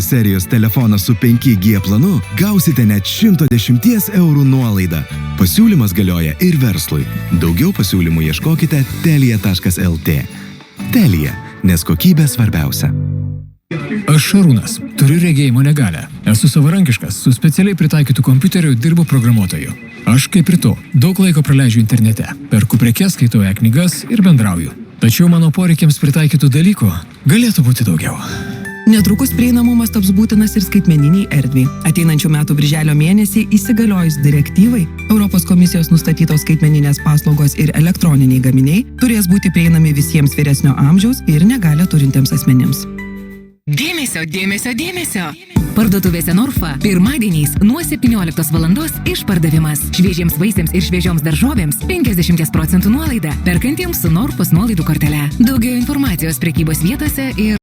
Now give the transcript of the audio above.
serijos telefoną su 5G planu gausite net 110 eurų nuolaidą. Pasiūlymas galioja ir verslui. Daugiau pasiūlymų ieškokite telia.lt. Telia, nes kokybė svarbiausia. Aš Šarūnas, turiu regėjimo negalią. Esu savarankiškas, su specialiai pritaikytu kompiuteriu dirbu programuotoju. Aš, kaip ir tu, daug laiko praleidžiu internete. Perku prekes, skaitau knygas ir bendrauju. Tačiau mano poreikiams pritaikytų dalykų galėtų būti daugiau. Netrukus prieinamumas taps būtinas ir skaitmeniniai erdvei. Ateinančių metų birželio mėnesį įsigaliojus direktyvai, Europos komisijos nustatytos skaitmeninės paslaugos ir elektroniniai gaminiai turės būti prieinami visiems vyresnio amžiaus ir negalią turintiems asmenims. Dėmesio, dėmesio, dėmesio! Parduotuvėse Norfa pirmadieniais nuo 17 valandos išpardavimas. Šviežiems vaisiams ir šviežioms daržovėms 50% nuolaida, perkantiems su Norfos nuolaidų kortele. Daugiau informacijos prekybos vietose ir